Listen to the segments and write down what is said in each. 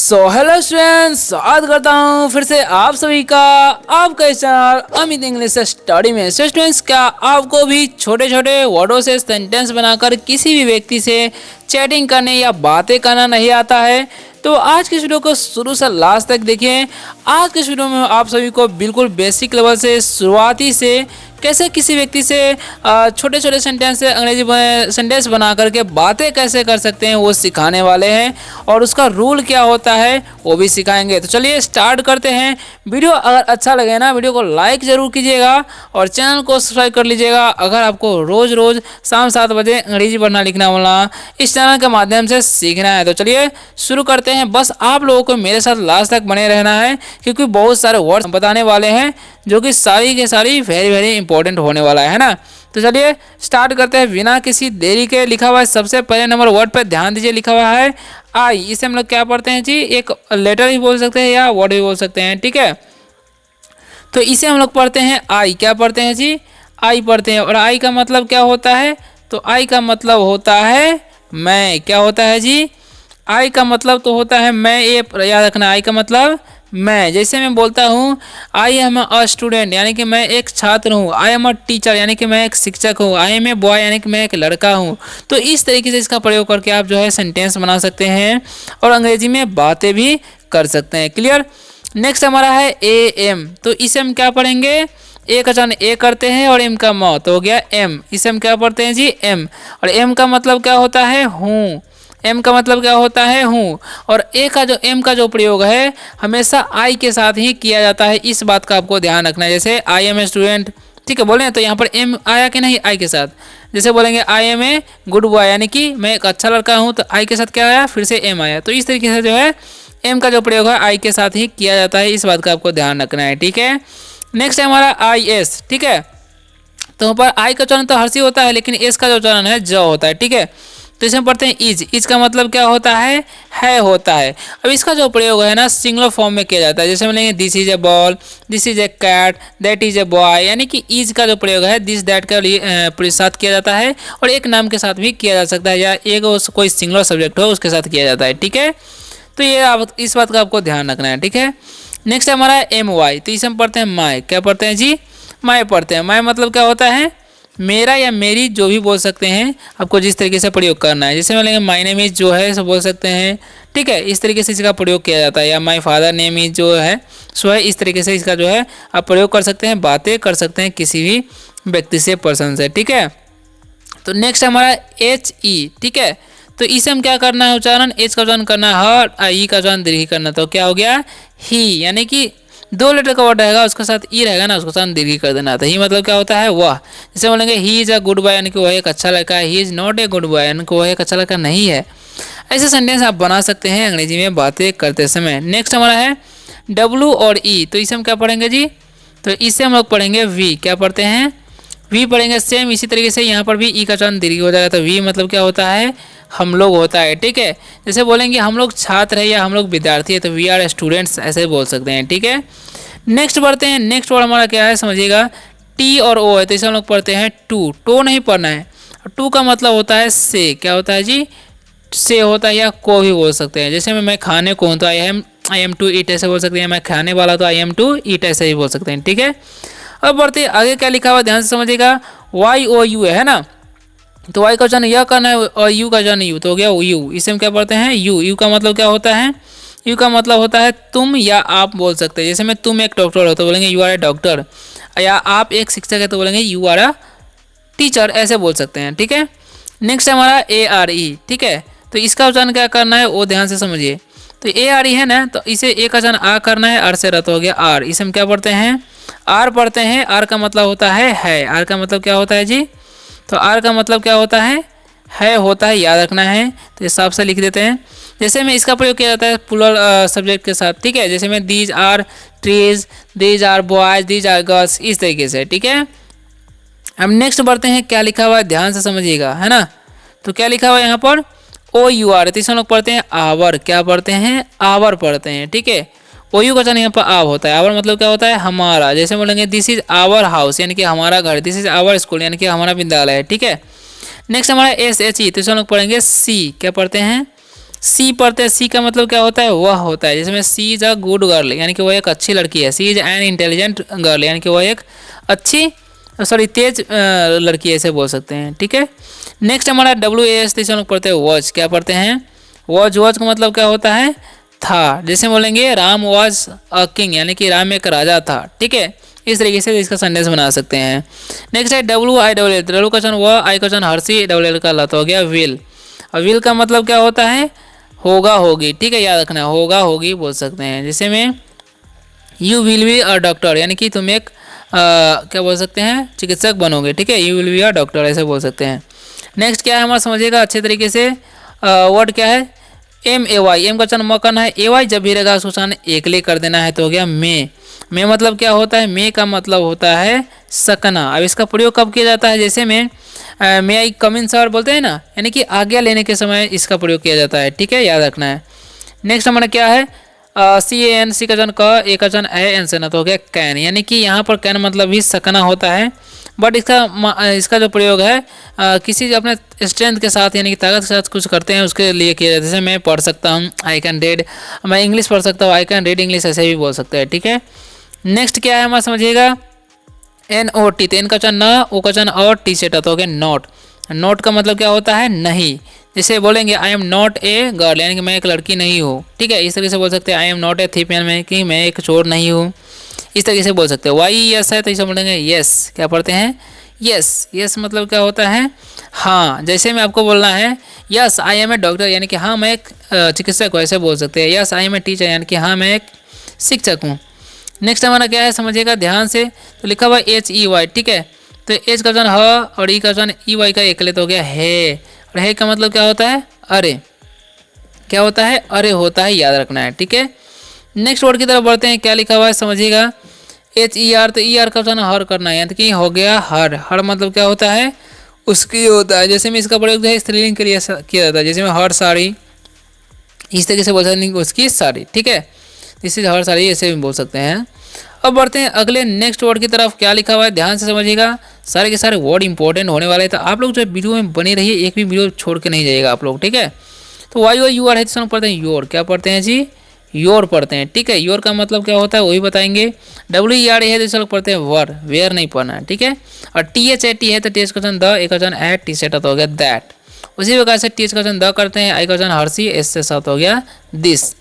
Hello students, स्वागत करता हूँ फिर से आप सभी का आपका इस चैनल अमित इंग्लिश स्टडी में। स्टूडेंट्स, क्या आपको भी छोटे छोटे वर्डों से सेंटेंस बनाकर किसी भी व्यक्ति से चैटिंग करने या बातें करना नहीं आता है? तो आज की वीडियो को शुरू से लास्ट तक देखिए। आज की वीडियो में आप सभी को बिल्कुल बेसिक लेवल से शुरुआती से कैसे किसी व्यक्ति से छोटे छोटे सेंटेंस से अंग्रेजी सेंटेंस बना करके बातें कैसे कर सकते हैं वो सिखाने वाले हैं, और उसका रूल क्या होता है वो भी सिखाएंगे। तो चलिए स्टार्ट करते हैं। वीडियो अगर अच्छा लगे ना, वीडियो को लाइक ज़रूर कीजिएगा और चैनल को सब्सक्राइब कर लीजिएगा अगर आपको रोज़ रोज़ शाम 7 बजे अंग्रेजी पढ़ना लिखना बोलना इस चैनल के माध्यम से सीखना है। तो चलिए शुरू करते हैं। बस आप लोगों को मेरे साथ लास्ट तक बने रहना है, क्योंकि बहुत सारे वर्ड्स बताने वाले हैं जो कि सारी के सारी वेरी वेरी इंपॉर्टेंट होने वाला है ना। तो चलिए स्टार्ट करते हैं बिना किसी देरी के। लिखा हुआ है सबसे पहले नंबर वर्ड पर ध्यान दीजिए, लिखा हुआ है आई। इसे हम लोग क्या पढ़ते हैं जी? एक लेटर भी बोल सकते हैं या वर्ड भी बोल सकते हैं, ठीक है। तो इसे हम लोग पढ़ते हैं आई। क्या पढ़ते हैं जी? आई पढ़ते हैं। और आई का मतलब क्या होता है? तो आई का मतलब होता है मैं। क्या होता है जी? आई का मतलब तो होता है मैं। ये याद रखना, आई का मतलब मैं। जैसे मैं बोलता हूँ आई एम अ स्टूडेंट, यानी कि मैं एक छात्र हूँ। आई एम अ टीचर, यानी कि मैं एक शिक्षक हूँ। आई एम ए बॉय, यानी कि मैं एक लड़का हूँ। तो इस तरीके से इसका प्रयोग करके आप जो है सेंटेंस बना सकते हैं और अंग्रेजी में बातें भी कर सकते हैं। क्लियर। नेक्स्ट हमारा है ए एम। तो इसे हम क्या पढ़ेंगे? ए का चलन ए करते हैं और एम का म, तो हो गया एम। इसे हम क्या पढ़ते हैं जी? एम। और एम का मतलब क्या होता है? हूँ। एम का मतलब क्या होता है? हूँ। और ए का जो एम का जो प्रयोग है हमेशा आई के साथ ही किया जाता है, इस बात का आपको ध्यान रखना है। जैसे आई एम ए स्टूडेंट, ठीक है, बोले तो यहाँ पर एम आया कि नहीं आई के साथ। जैसे बोलेंगे I am a good boy, यानी कि मैं एक अच्छा लड़का हूँ, तो आई के साथ क्या आया? फिर से एम आया। तो इस तरीके से जो है एम का जो प्रयोग है आई के साथ ही किया जाता है, इस बात का आपको ध्यान रखना है, ठीक है। नेक्स्ट है हमारा आई एस, ठीक है। तो यहाँ पर आई का चलन तो हर्षी होता है, लेकिन एस का जो चलन है ज होता है, ठीक है। तो इसमें पढ़ते हैं इज। इज का मतलब क्या होता है? होता है। अब इसका जो प्रयोग है ना सिंगुलर फॉर्म में किया जाता है। जैसे बोलेंगे this is a ball, this is a cat, that is a boy, यानी कि इज का जो प्रयोग है दिस दैट के साथ किया जाता है, और एक नाम के साथ भी किया जा सकता है, या एक कोई सिंगुलर सब्जेक्ट हो उसके साथ किया जाता है, ठीक है। तो ये आप इस बात का आपको ध्यान रखना है, ठीक है। नेक्स्ट हमारा है एम वाई। तो इसे हम पढ़ते हैं माई। क्या पढ़ते हैं जी? माई पढ़ते हैं। माई मतलब क्या होता है? मेरा या मेरी, जो भी बोल सकते हैं, आपको जिस तरीके से प्रयोग करना है। जैसे बोलेंगे माई नेम इज जो है सो बोल सकते हैं, ठीक है। इस तरीके से इसका प्रयोग किया जाता है। या माई फादर नेम इज जो है सो है, इस तरीके से इसका जो है आप प्रयोग कर सकते हैं, बातें कर सकते हैं किसी भी व्यक्ति से, पर्सन से, ठीक है। तो नेक्स्ट हमारा एच ई, ठीक है। तो इसे हम क्या करना है? उच्चारण एच का उच्चारण करना है और ई का उच्चारण दीर्घ करना। तो क्या हो गया? ही, यानी कि 2 लेटर का वर्ड रहेगा उसके साथ ई रहेगा ना, उसको उच्चारण दीर्घ कर देना। तो ही मतलब क्या होता है? वह। जैसे बोलेंगे he is a good boy, यानी कि वह एक अच्छा लड़का है। He is not a good boy, यानी कि वह एक अच्छा लड़का नहीं है। ऐसे सेंटेंस आप बना सकते हैं अंग्रेजी में बातें करते समय। नेक्स्ट हमारा है डब्लू और ई। तो इसे हम क्या पढ़ेंगे जी? तो इसे हम लोग पढ़ेंगे वी। क्या पढ़ते हैं? वी पढ़ेंगे। सेम इसी तरीके से यहाँ पर भी ई का उच्चारण दीर्घ हो जाएगा। तो वी मतलब क्या होता है? हम लोग होता है, ठीक है। जैसे बोलेंगे हम लोग छात्र है या हम लोग विद्यार्थी है, तो वी आर स्टूडेंट्स, ऐसे बोल सकते हैं, ठीक है। नेक्स्ट पढ़ते हैं। नेक्स्ट वर्ड हमारा क्या है समझिएगा? टी और ओ है। तो इसे हम लोग पढ़ते हैं टू। टो नहीं पढ़ना है। टू का मतलब होता है से। क्या होता है जी? से होता है, या को भी बोल सकते हैं। जैसे मैं खाने को हूँ तो आई एम टू ईट ऐसे बोल सकते हैं। मैं खाने वाला तो आई एम टू ईट ऐसे ही बोल सकते हैं, ठीक है। अब बढ़ते हैं आगे, क्या लिखा हुआ ध्यान से समझिएगा। वाई ओ यू है ना। तो वाई का उच्चारण यह करना है और यू का उच्चारण यू, तो हो गया यू। इसे हम क्या पढ़ते हैं? यू। यू का मतलब क्या होता है? यू का मतलब होता है तुम या आप बोल सकते हैं। जैसे मैं तुम एक डॉक्टर हो तो बोलेंगे यू आर ए डॉक्टर, या आप एक शिक्षक है तो बोलेंगे यू आर अ टीचर, ऐसे बोल सकते हैं, ठीक है। नेक्स्ट हमारा ए आर ई, ठीक है। तो इसका उच्चारण क्या करना है वो ध्यान से समझिए। तो ए आर ई है ना, तो इसे ए का उच्चारण आ करना है, आर से रत हो गया आर। इसे हम क्या पढ़ते हैं? आर पढ़ते हैं। आर का मतलब होता है। आर का मतलब क्या होता है जी? तो आर का मतलब क्या होता है होता है, याद रखना है। तो हिसाब से लिख देते हैं। जैसे में इसका प्रयोग किया जाता है प्लूरल सब्जेक्ट के साथ, ठीक है। जैसे में these are trees, these are boys, these are girls, इस तरीके से, ठीक है। हम नेक्स्ट बढ़ते हैं। क्या लिखा हुआ है ध्यान से समझिएगा, है ना। तो क्या लिखा हुआ है यहाँ पर? ओ यू आर। तो हम लोग पढ़ते हैं आवर। क्या पढ़ते हैं? आवर पढ़ते हैं, ठीक है। ओ यू का चलन यहाँ पर आव होता है। आवर मतलब क्या होता है? हमारा। जैसे बोलेंगे दिस इज आवर हाउस, यानी कि हमारा घर। दिस इज आवर स्कूल, यानी कि हमारा विद्यालय है, ठीक है। नेक्स्ट हमारा एस एच ई। तो हम लोग पढ़ेंगे सी। क्या पढ़ते हैं? सी पढ़ते हैं, सी का मतलब क्या होता है, वह होता है। जिसमें सी इज अ गुड गर्ल, यानी कि वह एक अच्छी लड़की है। सी इज एन इंटेलिजेंट गर्ल, यानी कि वह एक अच्छी तेज लड़की ऐसे बोल सकते हैं, ठीक है। नेक्स्ट हमारा WAS हम लोग पढ़ते हैं वॉच, क्या पढ़ते हैं, वॉच। वॉच का मतलब क्या होता है, था। जैसे बोलेंगे राम वॉज अ किंग, यानी कि राम एक राजा था, ठीक है। इस तरीके से इसका सेंटेंस बना सकते हैं। नेक्स्ट है WILL, डब्ल्यू का वह, आई का हर्षी, WL का लत हो गया विल। और विल का मतलब क्या होता है, होगा होगी, ठीक है, याद रखना, होगा होगी बोल सकते हैं। जैसे में you will be a doctor, यानी कि तुम एक क्या बोल सकते हैं, चिकित्सक बनोगे, ठीक है, you will be a doctor ऐसे बोल सकते हैं। नेक्स्ट क्या है हमारा समझिएगा अच्छे तरीके से, वर्ड क्या है, MAY, एम का म करना है, AY जब भी रहेगा उसको उच्चारण एकले कर देना है, तो हो गया मे मतलब क्या होता है, मे का मतलब होता है सकना। अब इसका प्रयोग कब किया जाता है, जैसे में मे आई कम इन सर बोलते हैं ना, यानी कि आज्ञा लेने के समय इसका प्रयोग किया जाता है, ठीक है, याद रखना है। नेक्स्ट हमारा क्या है, CAN, सी का ए का एन से ना, तो हो गया कैन, यानी कि यहाँ पर कैन मतलब भी सकना होता है। बट इसका जो प्रयोग है किसी अपने स्ट्रेंथ के साथ, यानी कि ताकत के साथ कुछ करते हैं उसके लिए किया जाता है। जैसे मैं पढ़ सकता हूँ, आई कैन रीड, मैं इंग्लिश पढ़ सकता हूँ, आई कैन रीड इंग्लिश, ऐसे भी बोल सकते हैं, ठीक है। नेक्स्ट क्या है हमारा समझिएगा, NOT, तो एन का न, ओ का और टी सेट, तो हो गया नॉट। नॉट का मतलब क्या होता है, नहीं। जैसे बोलेंगे I am not a girl, यानी कि मैं एक लड़की नहीं हूँ, ठीक है, इस तरीके से बोल सकते हैं। आई एम नॉट ए थिप, यानी कि मैं एक चोर नहीं हूँ, इस तरीके से बोल सकते हैं। वाई यस है तो इसे बोलेंगे यस, क्या पढ़ते हैं, यस। यस मतलब क्या होता है, हाँ। जैसे में आपको बोलना है yes I am a doctor, यानी कि हाँ मैं एक चिकित्सक हूँ, ऐसे बोल सकते हैं। Yes I am a teacher, यानी कि हाँ मैं एक शिक्षक हूँ। नेक्स्ट हमारा क्या है समझिएगा ध्यान से, तो लिखा हुआ HEY, ठीक है। तो एच का ह और ई का EY का एकले तो हो गया है। और है का मतलब क्या होता है, अरे, क्या होता है, अरे होता है, याद रखना है, ठीक है। नेक्स्ट वर्ड की तरफ बढ़ते हैं, क्या लिखा हुआ है समझिएगा, HER, तो ER का हर करना है, यानी कि हो गया हर। हर मतलब क्या होता है, उसकी होता है। जैसे में इसका प्रयोग जो है स्त्रीलिंग के लिए किया जाता है, जैसे में हर साड़ी, इस तरीके से बोल सकते हैं उसकी साड़ी, ठीक है, इसी हर साड़ी ऐसे भी बोल सकते हैं। अब बढ़ते हैं अगले नेक्स्ट वर्ड की तरफ, क्या लिखा हुआ है ध्यान से समझिएगा, सारे के सारे वर्ड इंपॉर्टेंट होने वाले हैं, तो आप लोग जो वीडियो में बने रहिए, एक भी वीडियो छोड़ के नहीं जाइएगा आप लोग, ठीक है। तो YOUR है तो पढ़ते हैं योर, क्या पढ़ते हैं जी, योर पढ़ते हैं, ठीक है। योर का मतलब क्या होता है वही बताएंगे। WER है तो लोग पढ़ते हैं वर, वेयर नहीं पढ़ना है, ठीक है। और THAT है तो टेस्ट क्वेश्चन द, एक क्वेश्चन एट, टी सेट हो गया दैट। उसी प्रकार से टीच क्वेश्चन द करते हैं, आई क्वेश्चन हर्षी, एस से साथ हो गया दिस।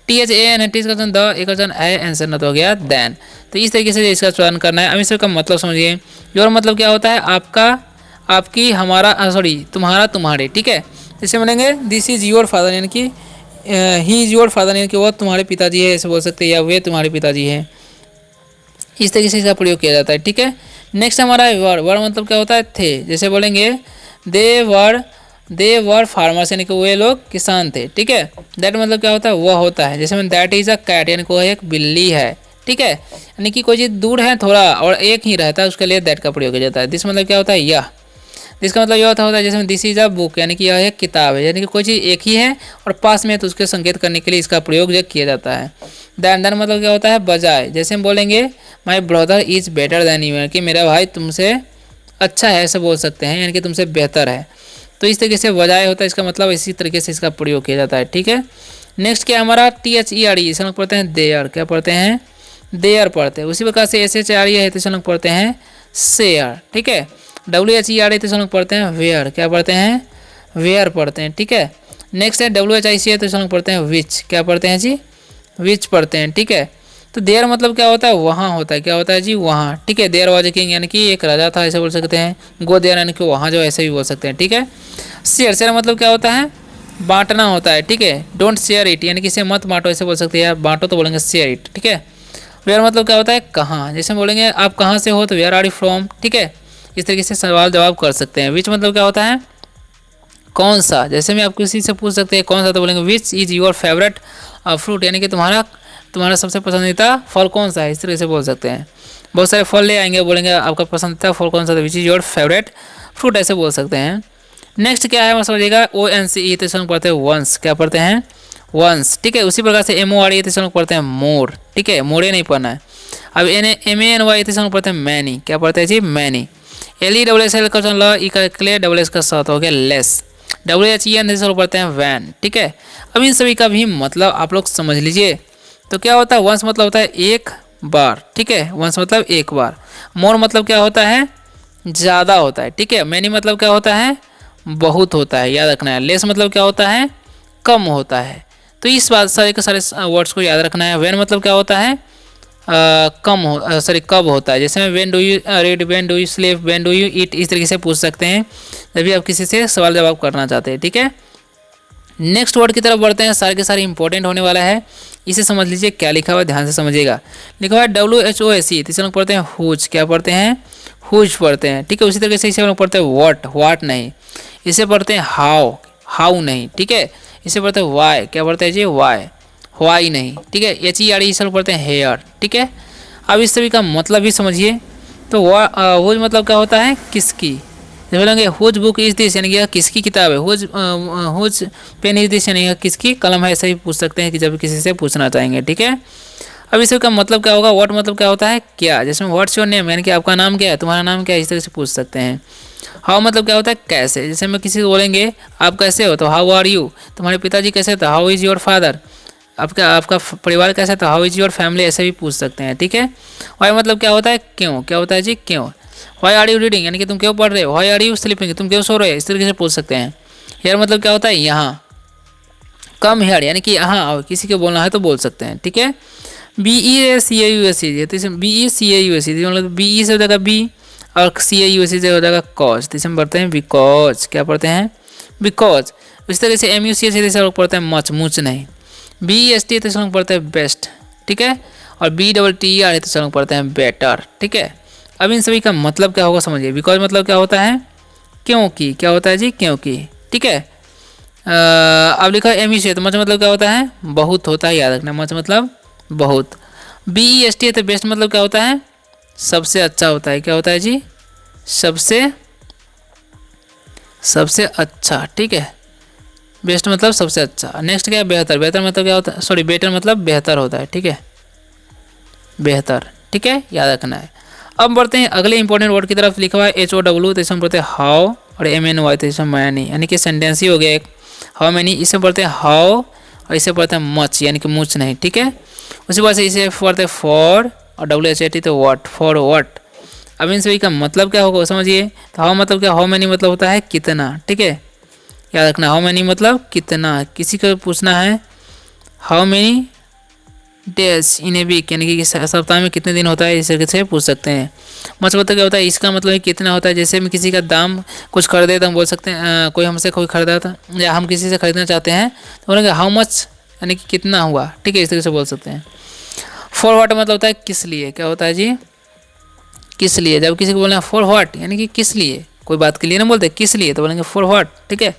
THAN है टीच क्वेश्चन द, एक क्वेश्चन एन से हो गया देन। तो इस तरीके से इसका चयन करना है। अब इसका मतलब समझिए, योर मतलब क्या होता है, आपका, आपकी, हमारा, सॉरी तुम्हारा, तुम्हारे, ठीक है। जैसे बोलेंगे दिस इज योर फादर, यानी कि ही इज योर फादर, यानी कि वह तुम्हारे पिताजी है, ऐसे बोल सकते हैं, या वे तुम्हारे पिताजी है। इस तरीके से इसका प्रयोग किया जाता है, ठीक है। नेक्स्ट हमारा वर, वर मतलब क्या होता है थे। जैसे बोलेंगे दे वर फार्मर्स, यानी कि वे लोग किसान थे, ठीक है। दैट मतलब क्या होता है, वह होता है। जैसे में दैट इज अ कैट, यानी कि वह एक बिल्ली है, ठीक है। यानी कि कोई चीज़ दूर है थोड़ा और एक ही रहता है, उसके लिए दैट का प्रयोग किया जाता है। दिस मतलब क्या होता है, यह। जिसका मतलब यह होता है जैसे दिस इज अ बुक, यानी कि यह एक किताब है, यानी कि कोई चीज़ एक ही है और पास में है तो उसके संकेत करने के लिए इसका प्रयोग जो किया जाता है। दैन मतलब क्या होता है, बजाय। जैसे हम बोलेंगे my brother is better than you, यानी कि मेरा भाई तुमसे अच्छा है, ऐसे बोल सकते हैं, यानी कि तुमसे बेहतर है। तो इस तरीके से बजाय होता है, इसका मतलब इसी तरीके से इसका प्रयोग किया जाता है, ठीक है। नेक्स्ट क्या हमारा THERE, इसे लोग पढ़ते हैं देयर, क्या पढ़ते हैं, देयर पढ़ते हैं। उसी प्रकार से SHRE है तो लोग पढ़ते हैं शेयर, ठीक है। WHER तो लोग पढ़ते हैं वेयर, क्या पढ़ते हैं, वेयर पढ़ते हैं, ठीक है। नेक्स्ट है WHIC है तो लोग पढ़ते हैं विच, क्या पढ़ते हैं जी, विच पढ़ते हैं, ठीक है। तो देयर मतलब क्या होता है, वहाँ होता है, क्या होता है जी, वहाँ, ठीक है। देयर वाज ए किंग, यानी कि एक राजा था, ऐसे बोल सकते हैं। गो देयर, यानी कि वहाँ जो, ऐसे भी बोल सकते हैं, ठीक है। शेयर, शेयर मतलब क्या होता है, बांटना होता है, ठीक है। डोंट शेयर इट, यानी कि इसे मत बांटो, ऐसे बोल सकते हैं। बांटो तो बोलेंगे शेयर इट, ठीक है। वेयर मतलब क्या होता है, कहाँ। जैसे बोलेंगे आप कहाँ से हो तो वेयर आर यू फ्रॉम, ठीक है। इस तरीके से सवाल जवाब कर सकते हैं। विच मतलब क्या होता है, कौन सा। जैसे में आप किसी से पूछ सकते हैं कौन सा, तो बोलेंगे which is your favourite fruit, यानी कि तुम्हारा सबसे पसंदीदा फल कौन सा है, इस तरीके से बोल सकते हैं। बहुत सारे फल ले आएंगे, बोलेंगे आपका पसंदीदा फल कौन सा, which is your favourite fruit, ऐसे बोल सकते हैं। नेक्स्ट क्या है समझिएगा, ONCE तो पढ़ते हैं वंस, क्या पढ़ते हैं, वंस, ठीक है। उसी प्रकार से MORE तो पढ़ते हैं मोर, ठीक है, मोरे नहीं पढ़ना है। अब MANY तो पढ़ते हैं मैनी, क्या पढ़ते हैं जी, मैनी। LESS का ल, ई का क्ले, डबल एस का साथ हो गया लेस। WHEN से पढ़ते हैं वैन, ठीक है। अब इन सभी का भी मतलब आप लोग समझ लीजिए। तो क्या होता है, वंस मतलब होता है एक बार, ठीक है, वंस मतलब एक बार। मोर मतलब क्या होता है, ज़्यादा होता है, ठीक है। मैनी मतलब क्या होता है, बहुत होता है, याद रखना है। लेस मतलब क्या होता है, कम होता है। तो इस बात सारे के सारे वर्ड्स को याद रखना है। व्हेन मतलब क्या होता है, कम हो सॉरी कब होता है। जैसे when do you read, when do you sleep, when do you eat, इस तरीके से पूछ सकते हैं जब भी आप किसी से सवाल जवाब करना चाहते हैं, ठीक है। नेक्स्ट वर्ड की तरफ बढ़ते हैं, सारे के सारे इंपॉर्टेंट होने वाला है। इसे समझ लीजिए क्या लिखा हुआ है, ध्यान से समझिएगा। लिखा हुआ है WHOSE, तो इसे लोग पढ़ते हैं हुज, क्या पढ़ते हैं, हुज पढ़ते हैं, ठीक है। उसी तरीके से इसे लोग पढ़ते हैं व्हाट नहीं। इसे पढ़ते हैं हाउ नहीं, ठीक है। इसे पढ़ते हैं वाई, क्या पढ़ते हैं जी, वाई नहीं, ठीक है। HERE इसे लोग पढ़ते हैं हेयर, ठीक है। अब इस सभी का मतलब भी समझिए। तो हुज मतलब क्या होता है, किसकी। जब बोलेंगे हुज बुक इज दिस, यानी कि किसकी किताब है। हुज पेन इज दिस, यानी किसकी कलम है, ऐसा ही पूछ सकते हैं कि जब किसी से पूछना चाहेंगे, ठीक है। अब इसका मतलब क्या होगा, व्हाट मतलब क्या होता है, क्या। जिसमें व्हाट्स योर नेम, यानी कि आपका नाम क्या है, तुम्हारा नाम क्या है, इस तरह से पूछ सकते हैं। हाउ मतलब क्या होता है, कैसे। जैसे मैं किसी को बोलेंगे आप कैसे हो, तो हाउ आर यू। तुम्हारे पिताजी कैसे, तो हाउ इज़ योर फादर। आपका परिवार कैसा, तो हाउ इज़ योर फैमिली, ऐसे भी पूछ सकते हैं, ठीक है। वाई मतलब क्या होता है, क्यों, क्या होता है जी, क्यों। वाई आर यू रीडिंग, यानी कि तुम क्यों पढ़ रहे हो। वाई आर यू स्लीपिंग, तुम क्यों सो रहे हो, इस तरीके से पूछ सकते हैं। हेयर मतलब क्या होता है, यहाँ। कम हेयर, यानी कि यहाँ आओ, किसी को बोलना है तो बोल सकते हैं, ठीक है। BECAUSE, तो इसमें BECAUSE मतलब BE से हो जाएगा बी, और CAUSE से हो जाएगा कॉज, तो इसमें पढ़ते हैं बिकॉज, क्या पढ़ते हैं, बिकॉज। इस तरह से MUCH से लोग पढ़ते हैं मच, मुच नहीं। BEST तो लोग पढ़ते हैं बेस्ट, ठीक है। और BETTER है तो लोग पढ़ते हैं बेटर, ठीक है। अब इन सभी का मतलब क्या होगा समझिए। बिकॉज मतलब क्या होता है, क्योंकि, क्या होता है जी, क्योंकि, ठीक है। अब लिखा है MUCH, तो मच मतलब क्या होता है, बहुत होता है, याद रखना, मच मतलब बहुत। BEST है तो बेस्ट मतलब क्या होता है, सबसे अच्छा होता है, क्या होता है जी, सबसे अच्छा, ठीक है। बेस्ट मतलब सबसे अच्छा। नेक्स्ट क्या है, बेहतर। बेहतर मतलब क्या होता है, सॉरी बेटर मतलब बेहतर होता है, ठीक है, बेहतर, ठीक है, याद रखना है। अब बढ़ते हैं अगले इंपॉर्टेंट वर्ड की तरफ। लिखा हुआ है HOW, तो इसमें पढ़ते हैं हाउ, और MNY तो इसमें मैनी, यानी कि सेंटेंस ही हो गया एक। हाउ मैनी, इसे पढ़ते हैं हाउ, और इसे पढ़ते हैं मच, यानी कि मुच नहीं, ठीक है। उसी बात से इसे पढ़ते हैं फॉर, और WHAT तो व्हाट, फॉर व्हाट। अब इन सभी का मतलब क्या होगा समझिए। तो हाउ मतलब क्या, हाउ मैनी मतलब होता है कितना, ठीक है, याद रखना। हाउ मैनी मतलब कितना, किसी को पूछना है how many days in a week, यानी कि सप्ताह में कितने दिन होता है, इस तरीके से पूछ सकते हैं। मच मतलब क्या होता है, इसका मतलब है कितना होता है। जैसे हम किसी का दाम कुछ खरीदे तो हम बोल सकते हैं, कोई हमसे कोई खरीदा था या हम किसी से खरीदना चाहते हैं तो बोलेंगे हाउ मच, यानी कि कितना हुआ, ठीक है, इस तरीके से बोल सकते हैं। फॉर व्हाट मतलब होता है किस लिए, क्या होता है जी, किस लिए। जब किसी को बोलना है फॉर व्हाट, यानी कि किस लिए, कोई बात के लिए ना बोलते किस लिए, तो बोलेंगे फॉर व्हाट, ठीक है।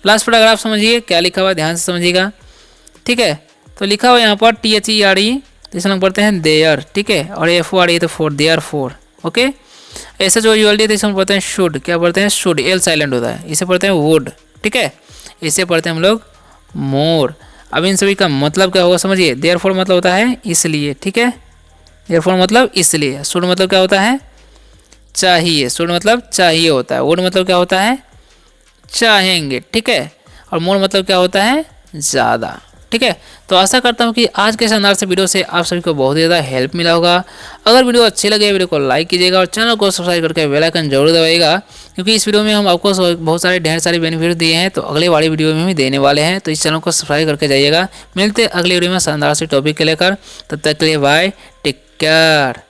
लास्ट पैराग्राफ समझिए क्या लिखा हुआ है, ध्यान से समझिएगा, ठीक है। तो लिखा हुआ यहाँ पर THERE, तो इसे लोग पढ़ते हैं देयर, ठीक है। और FORE तो for, therefore, okay. SHOULD तो इसे हम पढ़ते हैं शुड, क्या पढ़ते हैं, शुड, L साइलेंट होता है, इसे पढ़ते हैं वुड, ठीक है। इसे पढ़ते हैं हम लोग मोर। अब इन सभी का मतलब क्या होगा समझिए। देयर फॉर मतलब होता है इसलिए, ठीक है, देयर फॉर मतलब इसलिए। शुड मतलब क्या होता है, चाहिए, शुड मतलब चाहिए होता है। वुड मतलब क्या होता है, चाहेंगे, ठीक है। और मोर मतलब क्या होता है, ज़्यादा, ठीक है। तो आशा करता हूँ कि आज के शानदार से वीडियो से आप सभी को बहुत ही ज़्यादा हेल्प मिला होगा। अगर वीडियो अच्छी लगे वीडियो को लाइक कीजिएगा और चैनल को सब्सक्राइब करके बेल आइकन जरूर दबाइएगा, क्योंकि इस वीडियो में हम आपको बहुत सारे ढेर सारे बेनिफिट दिए हैं, तो अगले वाली वीडियो में भी देने वाले हैं। तो इस चैनल को सब्सक्राइब करके जाइएगा। मिलते हैं अगले वीडियो में शानदार से टॉपिक के लेकर, तब तक के लिए बाय, टेक केयर।